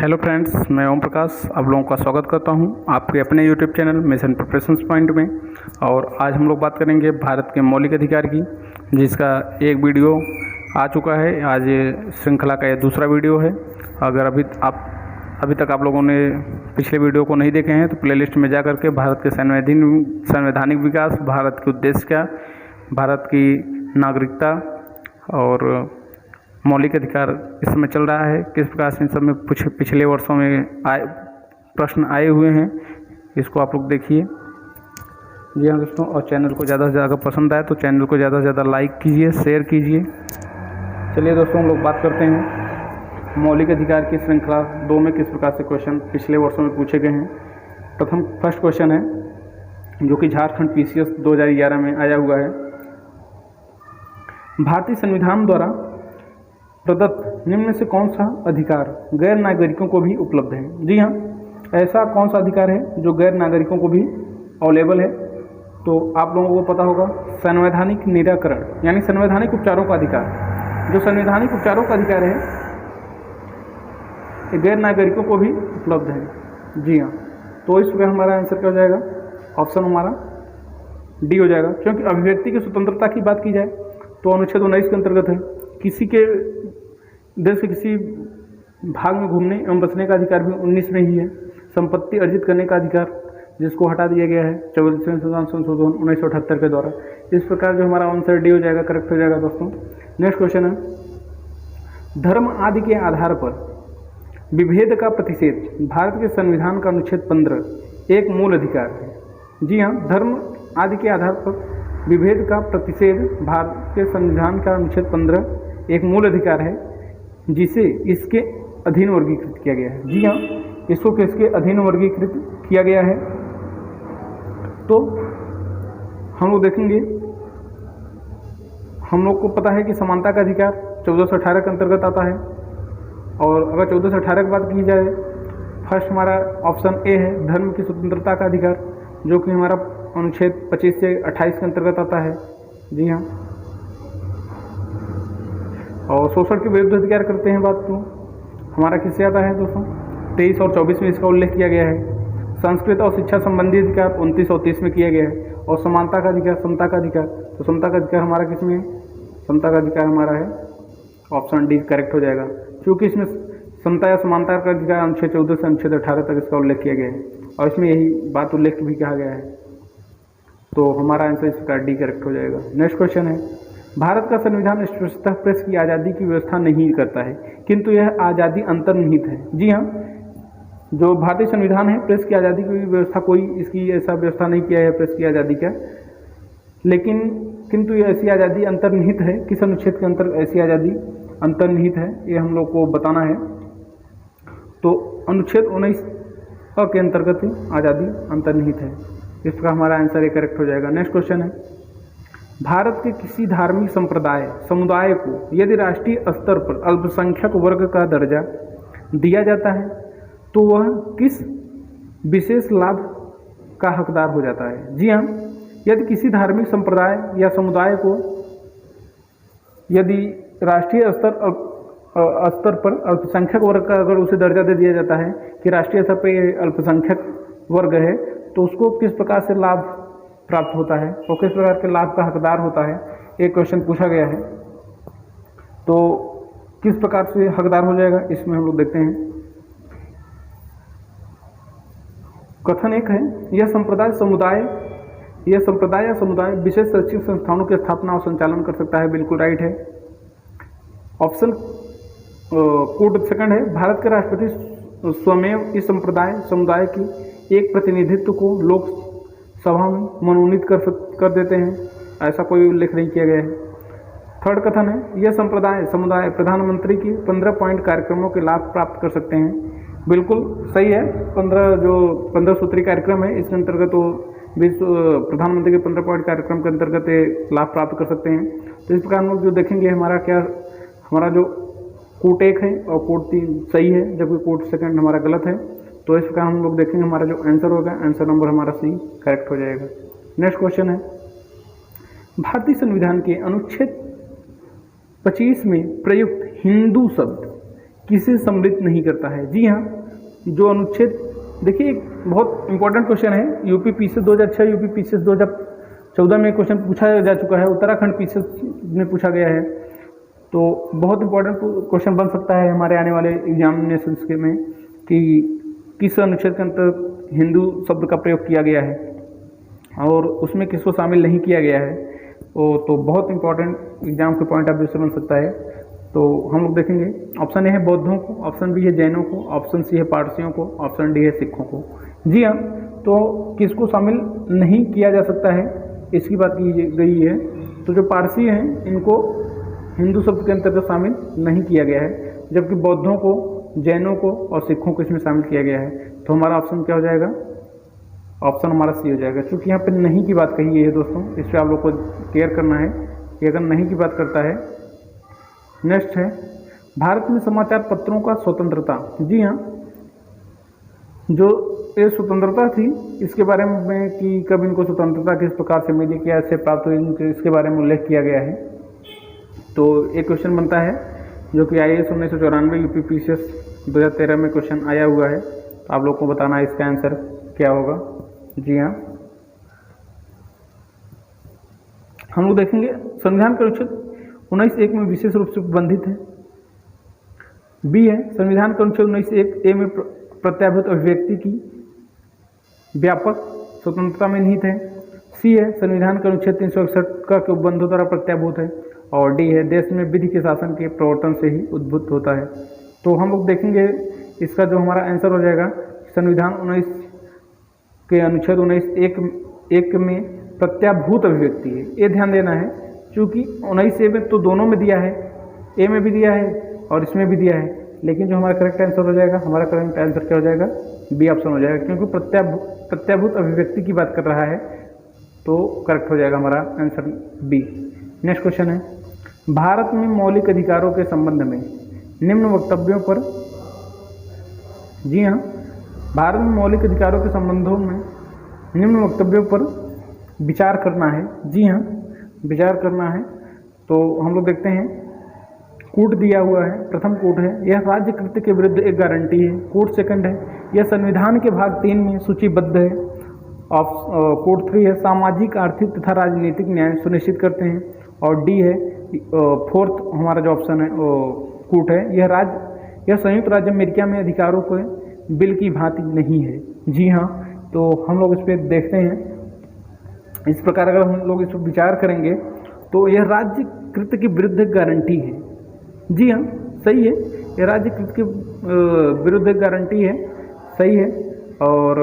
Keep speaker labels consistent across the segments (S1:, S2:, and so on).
S1: Hello friends, मैं ओम प्रकाश आप लोगों का स्वागत करता हूं आपके अपने YouTube channel mission preparations point में। और आज हम लोग बात करेंगे भारत के मौलिक अधिकार की, जिसका एक वीडियो आ चुका है। आज ये श्रृंखला का ये दूसरा वीडियो है। अगर अभी तक आप लोगों ने पिछले वीडियो को नहीं देखे हैं तो प्लेलिस्ट में जा कर के भारत के संवैधानिक विकास, भारत के उद्देश्य क्या, भारत की नागरिकता और मौलिक अधिकार इस समय चल रहा है, किस प्रकार से इन सब में कुछ पिछले वर्षों में प्रश्न आए हुए हैं, इसको आप लोग देखिए। जी हाँ दोस्तों, और चैनल को ज़्यादा से ज़्यादा पसंद आए तो चैनल को ज़्यादा से ज़्यादा लाइक कीजिए, शेयर कीजिए। चलिए दोस्तों, हम लोग बात करते हैं मौलिक अधिकार की श्रृंखला 2 में किस प्रकार से क्वेश्चन पिछले वर्षों में पूछे गए हैं। फर्स्ट क्वेश्चन है जो कि झारखंड PCS 2011 में आया हुआ है। भारतीय संविधान द्वारा प्रदत्त निम्न में से कौन सा अधिकार गैर नागरिकों को भी उपलब्ध है? जी हाँ, ऐसा कौन सा अधिकार है जो गैर नागरिकों को भी अवेलेबल है? तो आप लोगों को पता होगा, संवैधानिक निराकरण यानी संवैधानिक उपचारों का अधिकार। जो संवैधानिक उपचारों का अधिकार है ये गैर नागरिकों को भी उपलब्ध है। जी हाँ, तो इस प्रकार हमारा आंसर क्या हो जाएगा? ऑप्शन हमारा डी हो जाएगा। क्योंकि अभिव्यक्ति की स्वतंत्रता की बात की जाए तो अनुच्छेद 19 के अंतर्गत है। किसी के देश के किसी भाग में घूमने एवं बसने का अधिकार भी 19 में ही है। संपत्ति अर्जित करने का अधिकार, जिसको हटा दिया गया है 44वें संशोधन 1978 के द्वारा। इस प्रकार जो हमारा आंसर डी हो जाएगा, करेक्ट हो जाएगा दोस्तों। नेक्स्ट क्वेश्चन है, धर्म आदि के आधार पर विभेद का प्रतिषेध भारत के संविधान का अनुच्छेद 15 एक मूल अधिकार है। जी हाँ, धर्म आदि के आधार पर विभेद का प्रतिषेध भारत के संविधान का अनुच्छेद 15 एक मूल अधिकार है, जिसे इसके अधीन वर्गीकृत किया गया है। जी हाँ, इसको किसके अधीन वर्गीकृत किया गया है? तो हम लोग देखेंगे, हम लोग को पता है कि समानता का अधिकार 1418 के अंतर्गत आता है। और अगर 1418 की बात की जाए, फर्स्ट हमारा ऑप्शन ए है धर्म की स्वतंत्रता का अधिकार, जो कि हमारा अनुच्छेद 25 से 28 के अंतर्गत आता है। जी हाँ, और शोषण के विरुद्ध अधिकार करते हैं बात तो हमारा किससे आता है दोस्तों? 23 और 24 में इसका उल्लेख किया गया है। संस्कृत और शिक्षा संबंधी अधिकार 29 और 30 में किया गया है। और समानता का अधिकार, समता का अधिकार, तो समता का अधिकार हमारा किस में है? समता का अधिकार हमारा है ऑप्शन डी, करेक्ट हो जाएगा। क्योंकि इसमें समता या समानता का अधिकार अनुच्छेद 14 से अनुच्छेद 18 तक इसका उल्लेख किया गया है और इसमें यही बात उल्लेख भी कहा गया है। तो हमारा आंसर इस प्रकार डी करेक्ट हो जाएगा। नेक्स्ट क्वेश्चन है, भारत का संविधान स्पष्टतः प्रेस की आज़ादी की व्यवस्था नहीं करता है, किंतु यह आज़ादी अंतर्निहित है। जी हाँ, जो भारतीय संविधान है प्रेस की आज़ादी की व्यवस्था, कोई इसकी ऐसा व्यवस्था नहीं किया है प्रेस की आज़ादी का, लेकिन किंतु ये ऐसी आज़ादी अंतर्निहित है। किस अनुच्छेद के अंतर्गत ऐसी आज़ादी अंतर्निहित है, ये हम लोग को बताना है। तो अनुच्छेद 19 के अंतर्गत आज़ादी अंतर्निहित है। इस प्रकार हमारा आंसर ये करेक्ट हो जाएगा। नेक्स्ट क्वेश्चन है, भारत के किसी धार्मिक समुदाय को यदि राष्ट्रीय स्तर पर अल्पसंख्यक वर्ग का दर्जा दिया जाता है तो वह किस विशेष लाभ का हकदार हो जाता है? जी हाँ, यदि किसी धार्मिक संप्रदाय या समुदाय को यदि राष्ट्रीय स्तर पर अल्पसंख्यक वर्ग का अगर उसे दर्जा दे दिया जाता है कि राष्ट्रीय स्तर पर अल्पसंख्यक वर्ग है, तो उसको किस प्रकार से लाभ प्राप्त होता है और किस प्रकार के लाभ का हकदार होता है, एक क्वेश्चन पूछा गया है। तो किस प्रकार से हकदार हो जाएगा, इसमें हम लोग देखते हैं। कथन एक है, यह संप्रदाय या समुदाय विशेष शैक्षिक संस्थानों की स्थापना और संचालन कर सकता है। बिल्कुल राइट है। ऑप्शन कोड सेकंड है, भारत के राष्ट्रपति स्वयं इस समुदाय की एक प्रतिनिधित्व को लोकसभा में मनोनीत कर देते हैं। ऐसा कोई उल्लेख नहीं किया गया है। थर्ड कथन है, यह समुदाय प्रधानमंत्री की 15 पॉइंट कार्यक्रमों के लाभ प्राप्त कर सकते हैं। बिल्कुल सही है। 15 सूत्री कार्यक्रम है, इसके अंतर्गत तो प्रधानमंत्री के 15 पॉइंट कार्यक्रम के अंतर्गत लाभ प्राप्त कर सकते हैं। तो इस प्रकार हम लोग जो देखेंगे, हमारा जो कोट 1 है और कोट 3 सही है, जबकि कोट सेकंड हमारा गलत है। तो इस प्रकार हम लोग देखेंगे, हमारा जो आंसर होगा, आंसर नंबर हमारा सी करेक्ट हो जाएगा। नेक्स्ट क्वेश्चन है, भारतीय संविधान के अनुच्छेद 25 में प्रयुक्त हिंदू शब्द किसे सम्मिलित नहीं करता है? जी हाँ, जो अनुच्छेद, देखिए एक बहुत इंपॉर्टेंट क्वेश्चन है, यूपी पीसीएस 2006, यूपी पीसीएस 2014 में क्वेश्चन पूछा जा चुका है, उत्तराखंड पीसीएस में पूछा गया है, तो बहुत इंपॉर्टेंट क्वेश्चन बन सकता है हमारे आने वाले एग्जामिनेशंस के में कि किस अनुच्छेद के अंतर्गत हिंदू शब्द का प्रयोग किया गया है और उसमें किसको शामिल नहीं किया गया है। तो बहुत इंपॉर्टेंट एग्जाम के पॉइंट ऑफ व्यू से बन सकता है। तो हम लोग देखेंगे, ऑप्शन ए है बौद्धों को, ऑप्शन बी है जैनों को, ऑप्शन सी है पारसियों को, ऑप्शन डी है सिखों को। जी हाँ, तो किसको शामिल नहीं किया जा सकता है इसकी बात की गई है। तो जो पारसी हैं इनको हिंदू शब्द के अंतर्गत शामिल नहीं किया गया है, जबकि बौद्धों को, जैनों को और सिखों को इसमें शामिल किया गया है। तो हमारा ऑप्शन क्या हो जाएगा? ऑप्शन हमारा सी हो जाएगा, क्योंकि यहाँ पे नहीं की बात कही गई है दोस्तों। इस पर आप लोग को केयर करना है कि अगर नहीं की बात करता है। नेक्स्ट है भारत में समाचार पत्रों का स्वतंत्रता। जी हाँ, जो ये स्वतंत्रता थी इसके बारे में कि कब इनको स्वतंत्रता किस प्रकार से मिली, क्या इससे प्राप्त हुई, इसके बारे में उल्लेख किया गया है। तो एक क्वेश्चन बनता है जो कि IAS 1994 यूपी पीसीएस 2013 में क्वेश्चन आया हुआ है। तो आप लोग को बताना है इसका आंसर क्या होगा। जी हाँ, हम लोग देखेंगे संविधान का अनुच्छेद 19(1) में विशेष रूप से प्रतिबंधित है। बी है संविधान का अनुच्छेद 19(1) में प्रत्याभूत अभिव्यक्ति की व्यापक स्वतंत्रता में निहित है। सी है संविधान का अनुच्छेद 361 का उपबंधों द्वारा प्रत्याभूत है। और डी है देश में विधि के शासन के प्रवर्तन से ही उद्भूत होता है। तो हम लोग देखेंगे इसका जो हमारा आंसर हो जाएगा, संविधान 19 के अनुच्छेद 19(1) में प्रत्याभूत अभिव्यक्ति है। ये ध्यान देना है, क्योंकि 19(a) में तो दोनों में दिया है, ए में भी दिया है और इसमें भी दिया है, लेकिन जो हमारा करेक्ट आंसर हो जाएगा, हमारा करेक्ट आंसर क्या हो जाएगा? बी ऑप्शन हो जाएगा, क्योंकि प्रत्याभूत अभिव्यक्ति की बात कर रहा है। तो करेक्ट हो जाएगा हमारा आंसर बी। नेक्स्ट क्वेश्चन है भारत में मौलिक अधिकारों के संबंध में निम्न वक्तव्यों पर। जी हाँ, भारत में मौलिक अधिकारों के संबंधों में निम्न वक्तव्यों पर विचार करना है। जी हाँ, विचार करना है। तो हम लोग देखते हैं, कूट दिया हुआ है। प्रथम कूट है, यह राज्य कृत्य के विरुद्ध एक गारंटी है। कूट सेकंड है, यह संविधान के भाग 3 में सूचीबद्ध है। कूट 3 है, सामाजिक, आर्थिक तथा राजनीतिक न्याय सुनिश्चित करते हैं। और डी है, फोर्थ हमारा जो ऑप्शन है कूट है, यह संयुक्त राज्य अमेरिका में अधिकारों को बिल की भांति नहीं है। जी हाँ, तो हम लोग इस पर देखते हैं, इस प्रकार अगर हम लोग इस पर विचार करेंगे तो यह राज्य कृत्य के विरुद्ध गारंटी है। जी हाँ, सही है, यह राज्य कृत्य के विरुद्ध गारंटी है, सही है। और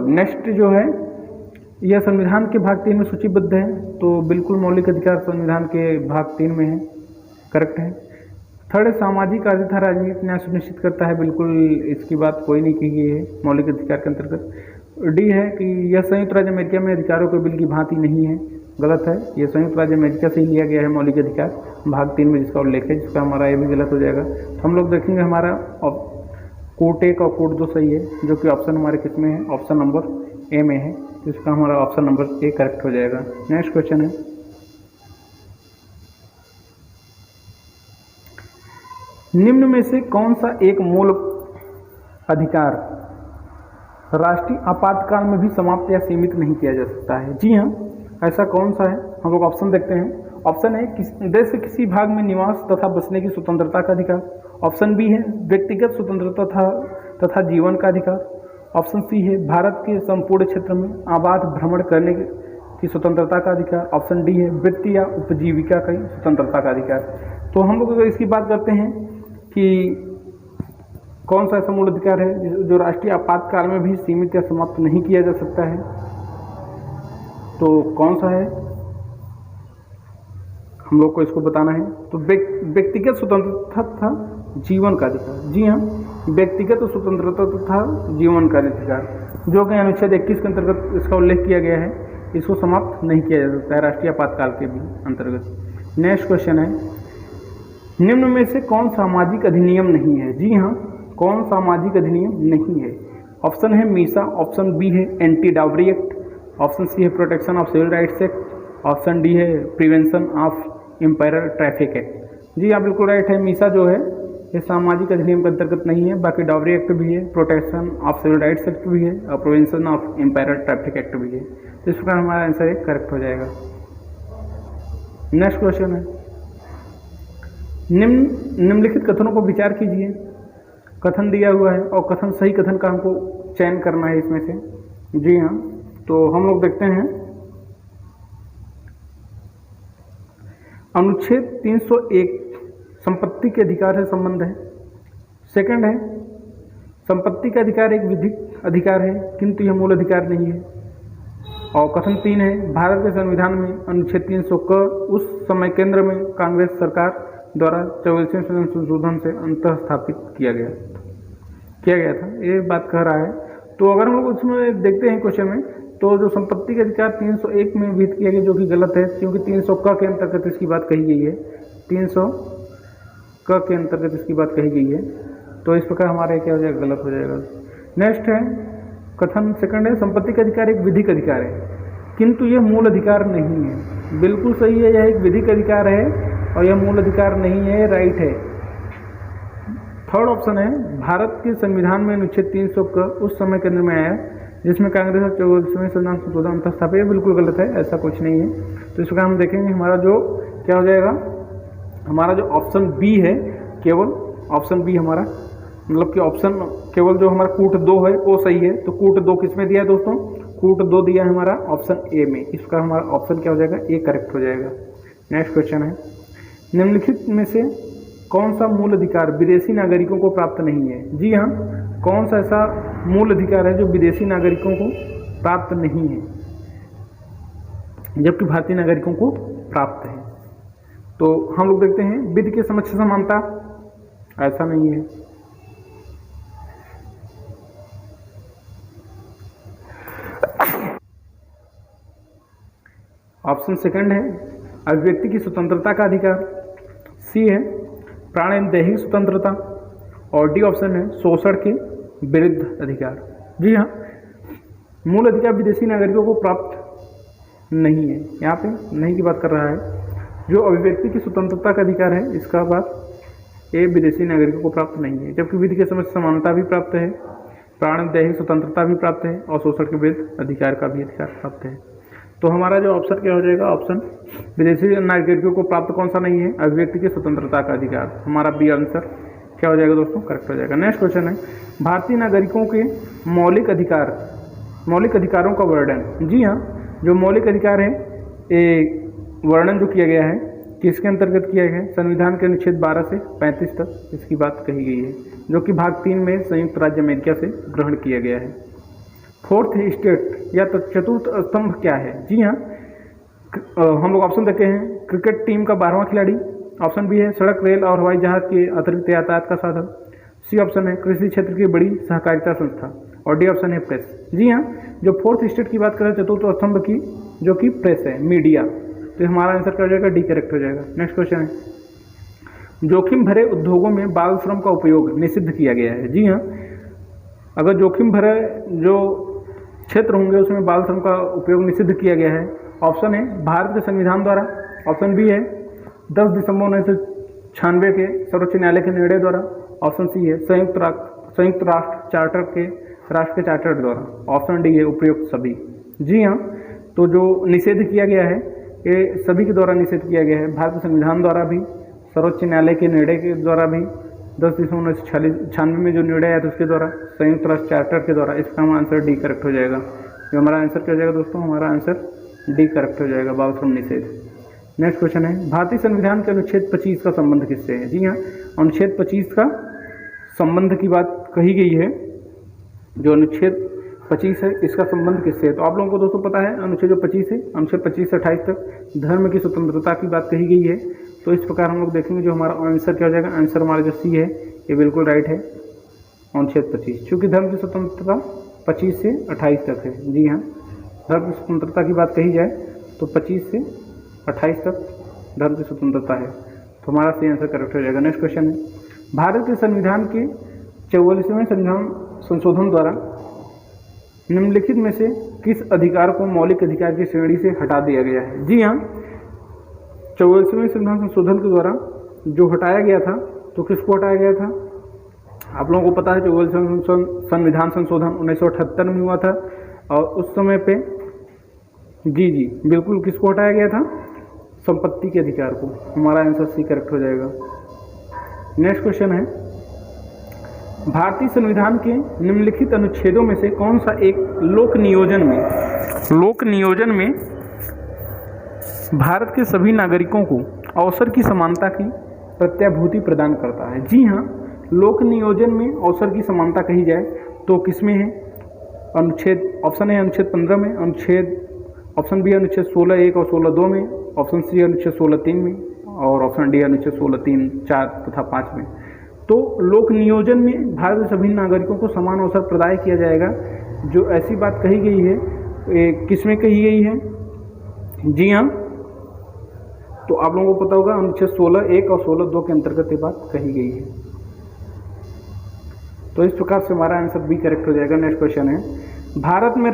S1: नेक्स्ट जो है, यह संविधान के भाग 3 में सूचीबद्ध है। तो बिल्कुल मौलिक अधिकार संविधान के भाग 3 में है, करेक्ट है। थर्ड, सामाजिक, आर्थिक तथा राजनीतिक न्याय सुनिश्चित करता है। बिल्कुल इसकी बात कोई नहीं की गई है मौलिक अधिकार के अंतर्गत। डी है कि यह संयुक्त राज्य अमेरिका में अधिकारों के बिल की भांति नहीं है, गलत है। यह संयुक्त राज्य अमेरिका से ही लिया गया है मौलिक अधिकार भाग 3 में जिसका उल्लेख है, जिसका हमारा ये भी गलत हो जाएगा। तो हम लोग देखेंगे हमारा कोट 1 और कोट 2 सही है, जो कि ऑप्शन हमारे किस में है? ऑप्शन नंबर ए में है, जिसका हमारा ऑप्शन नंबर ए करेक्ट हो जाएगा। नेक्स्ट क्वेश्चन है, निम्न में से कौन सा एक मूल अधिकार राष्ट्रीय आपातकाल में भी समाप्त या सीमित नहीं किया जा सकता है? जी हाँ, ऐसा कौन सा है? हम लोग ऑप्शन देखते हैं। ऑप्शन है देश के किसी भाग में निवास तथा बसने की स्वतंत्रता का अधिकार। ऑप्शन बी है व्यक्तिगत स्वतंत्रता तथा जीवन का अधिकार। ऑप्शन सी है भारत के संपूर्ण क्षेत्र में आबाद भ्रमण करने की स्वतंत्रता का अधिकार। ऑप्शन डी है वृत्ति या उपजीविका की स्वतंत्रता का अधिकार। तो हम लोग अगर इसकी बात करते हैं कि कौन सा ऐसा मूल अधिकार है जो राष्ट्रीय आपातकाल में भी सीमित या समाप्त नहीं किया जा सकता है, तो कौन सा है हम लोग को इसको बताना है। तो व्यक्तिगत स्वतंत्रता तथा जीवन का अधिकार। जी हाँ, व्यक्तिगत स्वतंत्रता तथा जीवन का अधिकार, जो कि अनुच्छेद 21 के अंतर्गत इसका उल्लेख किया गया है, इसको समाप्त नहीं किया जा सकता है राष्ट्रीय आपातकाल के भी अंतर्गत। नेक्स्ट क्वेश्चन है, निम्न में से कौन सामाजिक अधिनियम नहीं है? जी हाँ, कौन सामाजिक अधिनियम नहीं है? ऑप्शन है मीसा, ऑप्शन बी है anti dowry act, option C है protection of civil rights act, option D है prevention of imperial traffic act. जी हाँ, बिल्कुल राइट है। मीसा जो है ये सामाजिक अधिनियम के अंतर्गत नहीं है। बाकी डावरी एक्ट भी है, protection of civil rights act भी है और prevention of imperial traffic act भी है। तो इस प्रकार हमारा आंसर एक करेक्ट हो जाएगा। नेक्स्ट क्वेश्चन है, निम्नलिखित कथनों को विचार कीजिए। कथन दिया हुआ है और कथन सही कथन का हमको चयन करना है इसमें से। जी हाँ, तो हम लोग देखते हैं अनुच्छेद 301 संपत्ति के अधिकार से संबंध है। सेकंड है, संपत्ति का अधिकार एक विधिक अधिकार है किंतु यह मूल अधिकार नहीं है। और कथन 3 है, भारत के संविधान में अनुच्छेद 300 क उस समय केंद्र में कांग्रेस सरकार द्वारा 44वें संशोधन से अंतः स्थापित किया गया था, ये बात कह रहा है। तो अगर हम लोग उसमें देखते हैं क्वेश्चन में, तो जो संपत्ति का अधिकार 301 में विहित किया गया जो कि गलत है, क्योंकि 300 क के अंतर्गत इसकी बात कही गई है। 300 क के अंतर्गत इसकी बात कही गई है, तो इस प्रकार हमारे क्या हो जाएगा, गलत हो जाएगा। नेक्स्ट है कथन सेकंड है, संपत्ति का अधिकार एक विधिक अधिकार है किंतु यह मूल अधिकार नहीं है। बिल्कुल सही है, यह एक विधिक अधिकार है और यह मूल अधिकार नहीं है, राइट है। थर्ड ऑप्शन है, भारत के संविधान में अनुच्छेद 300 क उस समय केंद्र में आया जिसमें कांग्रेस और 44वें संविधान संशोधन अंतः ये बिल्कुल गलत है, ऐसा कुछ नहीं है। तो इस प्रकार हम देखेंगे हमारा जो क्या हो जाएगा, हमारा जो ऑप्शन बी है, केवल ऑप्शन बी हमारा, मतलब कि ऑप्शन केवल जो हमारा कूट 2 है वो सही है। तो कूट 2 किस में दिया है दोस्तों, कूट 2 दिया है हमारा ऑप्शन ए में। इस प्रकार हमारा ऑप्शन क्या हो जाएगा, ए करेक्ट हो जाएगा। नेक्स्ट क्वेश्चन है, निम्नलिखित में से कौन सा मूल अधिकार विदेशी नागरिकों को प्राप्त नहीं है। जी हाँ, कौन सा ऐसा मूल अधिकार है जो विदेशी नागरिकों को प्राप्त नहीं है जबकि भारतीय नागरिकों को प्राप्त है। तो हम लोग देखते हैं, विधि के समक्ष समानता, ऐसा नहीं है। ऑप्शन सेकंड है अभिव्यक्ति की स्वतंत्रता का अधिकार, सी है प्राण एवं दैहिक स्वतंत्रता, और डी ऑप्शन है शोषण के विरुद्ध अधिकार। जी हाँ, मूल अधिकार विदेशी नागरिकों को प्राप्त नहीं है, यहाँ पे नहीं की बात कर रहा है। जो अभिव्यक्ति की स्वतंत्रता का अधिकार है इसका बात ये विदेशी नागरिकों को प्राप्त नहीं है, जबकि विधि के समक्ष समानता भी प्राप्त है, प्राण एवं दैहिक स्वतंत्रता भी प्राप्त है और शोषण के विरुद्ध अधिकार का भी अधिकार प्राप्त है। तो हमारा जो ऑप्शन क्या हो जाएगा, ऑप्शन विदेशी नागरिकों को प्राप्त कौन सा नहीं है, अभिव्यक्ति की स्वतंत्रता का अधिकार। हमारा बी आंसर क्या हो जाएगा दोस्तों, करेक्ट हो जाएगा। नेक्स्ट क्वेश्चन है, भारतीय नागरिकों के मौलिक अधिकारों का वर्णन। जी हाँ, जो मौलिक अधिकार है ये वर्णन जो किया गया है किसके अंतर्गत किया गया है, संविधान के अनुच्छेद 12 से 35 तक इसकी बात कही गई है, जो कि भाग 3 में संयुक्त राज्य अमेरिका से ग्रहण किया गया है। फोर्थ स्टेट या चतुर्थ स्तंभ क्या है। जी हाँ, हम लोग ऑप्शन देखे हैं, क्रिकेट टीम का 12वां खिलाड़ी, ऑप्शन बी है सड़क रेल और हवाई जहाज के अतिरिक्त यातायात का साधन, सी ऑप्शन है कृषि क्षेत्र की बड़ी सहकारिता संस्था, और डी ऑप्शन है प्रेस। जी हाँ, जो फोर्थ स्टेट की बात करें चतुर्थ स्तंभ की, जो कि प्रेस है, मीडिया, तो हमारा आंसर क्या हो जाएगा, डी करेक्ट हो जाएगा। नेक्स्ट क्वेश्चन है, जोखिम भरे उद्योगों में बाल श्रम का उपयोग निषिद्ध किया गया है। जी हाँ, अगर जोखिम भरे जो क्षेत्र होंगे उसमें बाल श्रम का उपयोग निषिद्ध किया गया है। ऑप्शन है भारत के संविधान द्वारा, ऑप्शन बी है 10 दिसंबर 1996 के सर्वोच्च न्यायालय के निर्णय द्वारा, ऑप्शन सी है संयुक्त राष्ट्र के चार्टर द्वारा, ऑप्शन डी है उपयुक्त सभी। जी हाँ, तो जो निषेध किया गया है ये सभी के द्वारा निषेध किया गया है, भारत के संविधान द्वारा भी, सर्वोच्च न्यायालय के निर्णय के द्वारा भी, 10 दिसंबर 1996 में जो निर्णय आया था उसके द्वारा, संयुक्त राष्ट्र चार्टर के द्वारा। इसका हमारा आंसर डी करेक्ट हो जाएगा। जो हमारा आंसर क्या हो जाएगा दोस्तों, हमारा आंसर डी करेक्ट हो जाएगा, बाल श्रम निषेध। नेक्स्ट क्वेश्चन है, भारतीय संविधान के अनुच्छेद 25 का संबंध किससे है। जी हाँ, अनुच्छेद 25 का संबंध की बात कही गई है। जो अनुच्छेद 25 है इसका संबंध किससे है, तो आप लोगों को दोस्तों पता है अनुच्छेद जो 25 है, अनुच्छेद 25 से 28 तक धर्म की स्वतंत्रता की बात कही गई है। तो इस प्रकार हम लोग देखेंगे जो हमारा आंसर क्या हो जाएगा, आंसर हमारा जो सी है ये बिल्कुल राइट है, अनुच्छेद 25, चूँकि धर्म की स्वतंत्रता 25 से 28 तक है। जी हाँ, धर्म की स्वतंत्रता की बात कही जाए तो 25 से 28 तक धर्म की स्वतंत्रता है, तो हमारा सही आंसर करेक्ट हो जाएगा। नेक्स्ट क्वेश्चन है, भारत के संविधान के 44वें संविधान संशोधन द्वारा निम्नलिखित में से किस अधिकार को मौलिक अधिकार की श्रेणी से हटा दिया गया है। जी हाँ, 44वें संविधान संशोधन के द्वारा जो हटाया गया था तो किसको हटाया गया था? आप लोगों को पता है जो संविधान संशोधन 1978 में हुआ था और उस समय पे जी बिल्कुल किसको हटाया गया था? संपत्ति के अधिकार को। हमारा आंसर सी करेक्ट हो जाएगा। नेक्स्ट क्वेश्चन है, भारतीय संविधान के निम्नलिखित अनुच्छेदों में से कौन सा एक लोक नियोजन में भारत के सभी नागरिकों को अवसर की समानता की प्रत्याभूति प्रदान करता है? जी हाँ, लोक नियोजन में अवसर की समानता कही जाए तो किसमें है? अनुच्छेद ऑप्शन है अनुच्छेद 15 में, ऑप्शन बी अनुच्छेद 16(1) और 16(2) में, ऑप्शन सी अनुच्छेद 16(3) में और ऑप्शन डी अनुच्छेद 16(3), 4 तथा 5 में। तो लोक नियोजन में भारत के सभी नागरिकों को समान अवसर प्रदान किया जाएगा। जो ऐसी बात कही गई है किसमें कही गई है? जी हाँ, तो आप लोगों को पता होगा अनुच्छेद 16(1) और 16(2) के अंतर्गत ये बात कही गई है। तो इस प्रकार से हमारा आंसर बी करेक्ट हो जाएगा। नेक्स्ट क्वेश्चन है, भारत में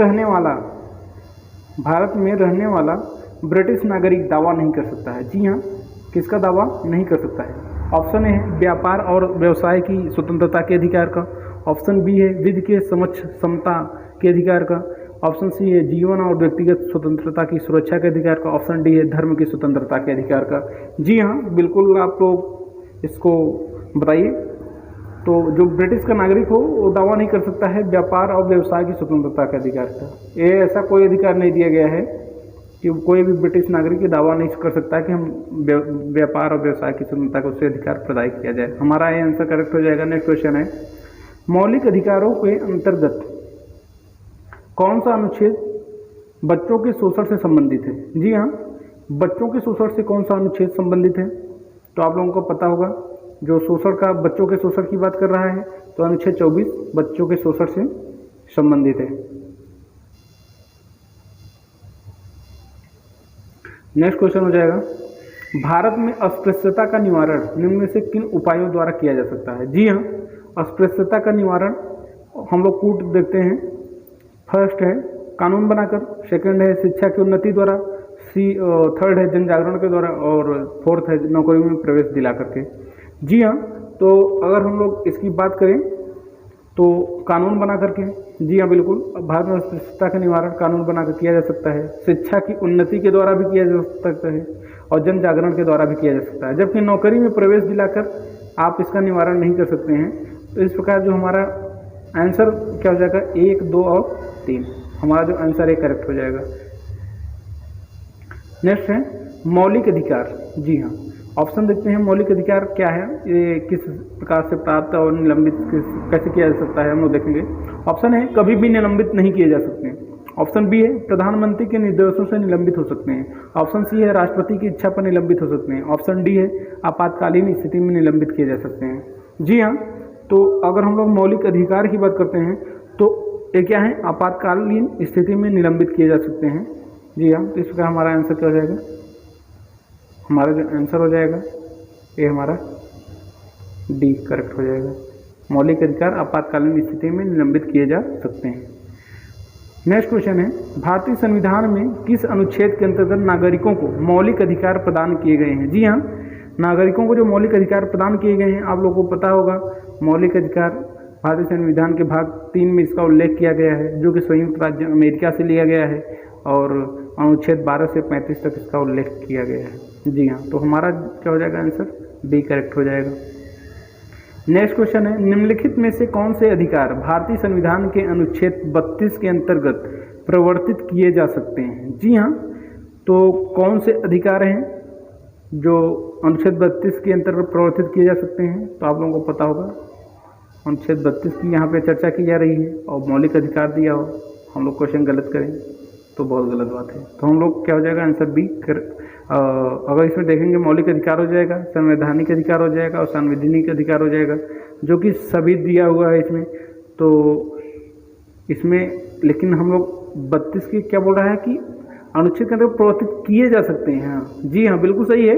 S1: रहने वाला ब्रिटिश नागरिक दावा नहीं कर सकता है? जी हाँ, किसका दावा नहीं कर सकता है? ऑप्शन ए है व्यापार और व्यवसाय की स्वतंत्रता के अधिकार का, ऑप्शन बी है विधि के समक्ष समता के अधिकार का, ऑप्शन सी है जीवन और व्यक्तिगत स्वतंत्रता की सुरक्षा के अधिकार का, ऑप्शन डी है धर्म की स्वतंत्रता के अधिकार का। जी हाँ, बिल्कुल आप लोग इसको बताइए। तो जो ब्रिटिश का नागरिक हो वो दावा नहीं कर सकता है व्यापार और व्यवसाय की स्वतंत्रता के अधिकार का। ये ऐसा कोई अधिकार नहीं दिया गया है कि कोई भी ब्रिटिश नागरिक दावा नहीं कर सकता है कि हम व्यापार और व्यवसाय की स्वतंत्रता को उससे अधिकार प्रदान किया जाए। हमारा ये आंसर करेक्ट हो जाएगा। नेक्स्ट क्वेश्चन है, मौलिक अधिकारों के अंतर्गत कौन सा अनुच्छेद बच्चों के शोषण से संबंधित है? जी हाँ, बच्चों के शोषण से कौन सा अनुच्छेद संबंधित है? तो आप लोगों को पता होगा जो शोषण का बच्चों के शोषण की बात कर रहा है तो अनुच्छेद 24 बच्चों के शोषण से संबंधित है। नेक्स्ट क्वेश्चन हो जाएगा, भारत में अस्पृश्यता का निवारण निम्न में से किन उपायों द्वारा किया जा सकता है? जी हाँ, अस्पृश्यता का निवारण हम लोग कूट देखते हैं। फर्स्ट है कानून बनाकर, सेकंड है शिक्षा की उन्नति द्वारा, थर्ड है जन जागरण के द्वारा और फोर्थ है नौकरी में प्रवेश दिला करके। जी हाँ, तो अगर हम लोग इसकी बात करें तो कानून बना करके, जी हाँ बिल्कुल, भारत में अस्पृश्यता का निवारण कानून बनाकर किया जा सकता है, शिक्षा की उन्नति के द्वारा भी किया जा सकता है और जन जागरण के द्वारा भी किया जा सकता है। जबकि नौकरी में प्रवेश दिलाकर आप इसका निवारण नहीं कर सकते हैं। तो इस प्रकार जो हमारा आंसर क्या हो जाएगा, 1, 2 और 3, हमारा जो आंसर है करेक्ट हो जाएगा। नेक्स्ट है मौलिक अधिकार। जी हाँ, ऑप्शन देखते हैं मौलिक अधिकार क्या है, ये किस प्रकार से प्राप्त और निलंबित कैसे किया जा सकता है, हम लोग देखेंगे। ऑप्शन है कभी भी निलंबित नहीं किए जा सकते हैं, ऑप्शन बी है प्रधानमंत्री के निर्देशों से निलंबित हो सकते हैं, ऑप्शन सी है राष्ट्रपति की इच्छा पर निलंबित हो सकते हैं, ऑप्शन डी है आपातकालीन स्थिति में निलंबित किए जा सकते हैं। जी हाँ, तो अगर हम लोग मौलिक अधिकार की बात करते हैं तो ये क्या है, आपातकालीन स्थिति में निलंबित किए जा सकते हैं। जी हाँ, तो इस प्रकार हमारा आंसर क्या हो जाएगा, हमारा जो आंसर हो जाएगा ये हमारा डी करेक्ट हो जाएगा। मौलिक अधिकार आपातकालीन स्थिति में निलंबित किए जा सकते हैं। नेक्स्ट क्वेश्चन है, भारतीय संविधान में किस अनुच्छेद के अंतर्गत नागरिकों को मौलिक अधिकार प्रदान किए गए हैं? जी हाँ, नागरिकों को जो मौलिक अधिकार प्रदान किए गए हैं, आप लोगों को पता होगा मौलिक अधिकार भारतीय संविधान के भाग 3 में इसका उल्लेख किया गया है, जो कि संयुक्त राज्य अमेरिका से लिया गया है और अनुच्छेद 12 से 35 तक इसका उल्लेख किया गया है। जी हाँ, तो हमारा क्या हो जाएगा आंसर, बी करेक्ट हो जाएगा। नेक्स्ट क्वेश्चन है, निम्नलिखित में से कौन से अधिकार भारतीय संविधान के अनुच्छेद 32 के अंतर्गत प्रवर्तित किए जा सकते हैं? जी हाँ, तो कौन से अधिकार हैं जो अनुच्छेद 32 के अंतर्गत प्रवर्तित किए जा सकते हैं? तो आप लोगों को पता होगा अनुच्छेद 32 की यहाँ पे चर्चा की जा रही है और मौलिक अधिकार दिया हो, हम लोग क्वेश्चन गलत करें तो बहुत गलत बात है। तो हम लोग क्या हो जाएगा आंसर बी अगर इसमें देखेंगे मौलिक अधिकार हो जाएगा, संवैधानिक अधिकार हो जाएगा और संवैधानिक अधिकार हो जाएगा, जो कि सभी दिया हुआ है इसमें। तो इसमें लेकिन हम लोग 32 की क्या बोल रहा है कि अनुच्छेद के अंदर प्रवर्तित किए जा सकते हैं। हाँ जी हाँ, बिल्कुल सही है,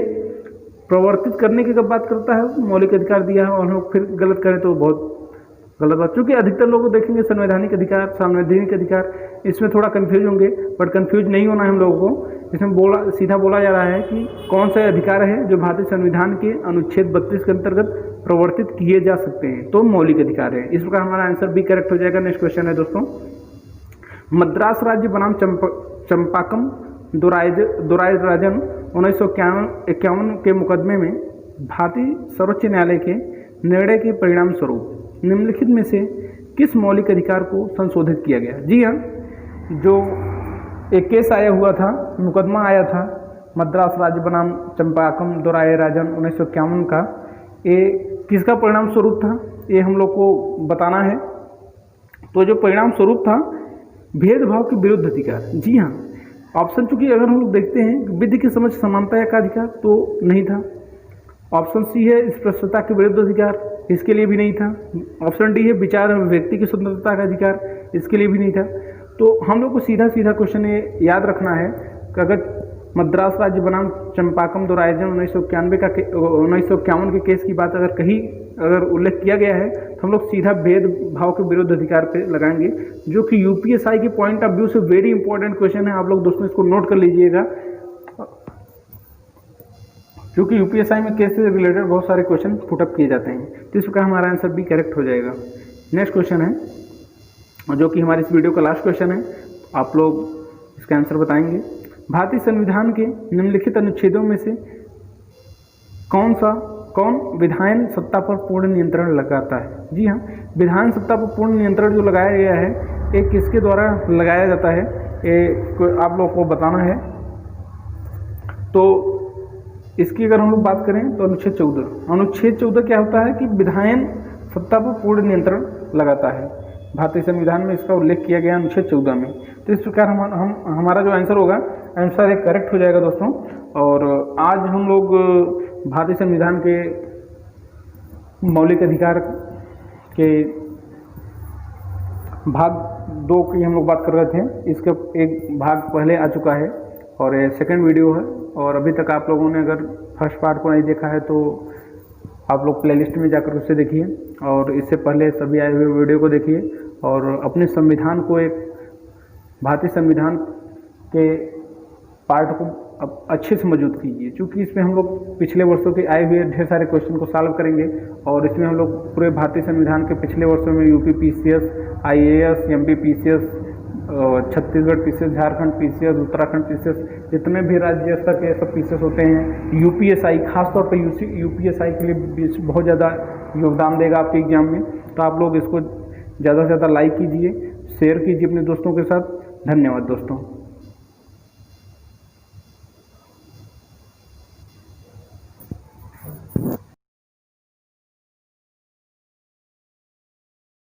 S1: प्रवर्तित करने की जब बात करता है मौलिक अधिकार दिया है और हम लोग फिर गलत करें तो बहुत गलत बात। क्योंकि अधिकतर लोग देखेंगे संवैधानिक अधिकार, संवैधानिक अधिकार, इसमें थोड़ा कंफ्यूज होंगे, बट कंफ्यूज नहीं होना है हम लोगों को। इसमें सीधा बोला जा रहा है कि कौन सा अधिकार है जो भारतीय संविधान के अनुच्छेद 32 के अंतर्गत प्रवर्तित किए जा सकते हैं, तो मौलिक अधिकार है। इस प्रकार हमारा आंसर बी करेक्ट हो जाएगा। नेक्स्ट क्वेश्चन है दोस्तों, मद्रास राज्य बनाम चंपाकम दोरायराजन 1951 के मुकदमे में भारतीय सर्वोच्च न्यायालय के निर्णय के परिणाम स्वरूप निम्नलिखित में से किस मौलिक अधिकार को संशोधित किया गया? जी हाँ, जो एक केस आया हुआ था, मुकदमा आया था मद्रास राज्य बनाम चंपाकम दोरायराजन 1951 का, ये किसका परिणाम स्वरूप था, ये हम लोग को बताना है। तो जो परिणाम स्वरूप था, भेदभाव के विरुद्ध अधिकार। जी हाँ, ऑप्शन चूंकि अगर हम लोग देखते हैं विधि की समझ समानता का अधिकार, तो नहीं था। ऑप्शन सी है स्पष्टता के विरुद्ध अधिकार, इसके लिए भी नहीं था। ऑप्शन डी है विचार और व्यक्ति की स्वतंत्रता का अधिकार, इसके लिए भी नहीं था। तो हम लोग को सीधा क्वेश्चन ये याद रखना है कि अगर मद्रास राज्य बनाम चंपाकम दोरायराजन 1951 के केस की बात अगर उल्लेख किया गया है, तो हम लोग सीधा भेदभाव के विरुद्ध अधिकार पे लगाएंगे, जो कि यूपीएसआई के पॉइंट ऑफ व्यू से वेरी इंपॉर्टेंट क्वेश्चन है। आप लोग दोस्तों इसको नोट कर लीजिएगा, क्योंकि यूपीएसआई में केस से रिलेटेड बहुत सारे क्वेश्चन पुटअप किए जाते हैं। तो इस प्रकार हमारा आंसर भी करेक्ट हो जाएगा। नेक्स्ट क्वेश्चन है, जो कि हमारी इस वीडियो का लास्ट क्वेश्चन है, आप लोग इसका आंसर बताएंगे। भारतीय संविधान के निम्नलिखित अनुच्छेदों में से कौन विधायन सत्ता पर पूर्ण नियंत्रण लगाता है? जी हाँ, विधान सत्ता पर पूर्ण नियंत्रण जो लगाया गया है, ये किसके द्वारा लगाया जाता है, ये आप लोग को बताना है। तो इसकी अगर हम लोग बात करें तो अनुच्छेद 14 क्या होता है कि विधायन सत्ता पर पूर्ण नियंत्रण लगाता है। भारतीय संविधान में इसका उल्लेख किया गया अनुच्छेद 14 में। तो इस प्रकार हमारा जो आंसर होगा, आंसर एक करेक्ट हो जाएगा दोस्तों। और आज हम लोग भारतीय संविधान के मौलिक अधिकार के भाग 2 की हम लोग बात कर रहे थे। इसका एक भाग पहले आ चुका है और ये सेकंड वीडियो है। और अभी तक आप लोगों ने अगर फर्स्ट पार्ट को नहीं देखा है तो आप लोग प्लेलिस्ट में जाकर उसे देखिए, और इससे पहले सभी आए हुए वीडियो को देखिए, और अपने संविधान को, एक भारतीय संविधान के पार्ट को अच्छे से मजबूत कीजिए, क्योंकि इसमें हम लोग पिछले वर्षों के आए हुए ढेर सारे क्वेश्चन को सॉल्व करेंगे। और इसमें हम लोग पूरे भारतीय संविधान के पिछले वर्षों में UP PCS, IAS, MP PCS, Chhattisgarh PCS, Jharkhand PCS, Uttarakhand PCS, जितने भी राज्य स्तर के सब पीसीएस होते हैं, यूपीएसआई खासतौर पर यूपीएसआई के लिए बहुत ज़्यादा योगदान देगा आपके एग्जाम में। तो आप लोग इसको ज़्यादा से ज़्यादा लाइक कीजिए, शेयर कीजिए अपने दोस्तों के साथ। धन्यवाद दोस्तों।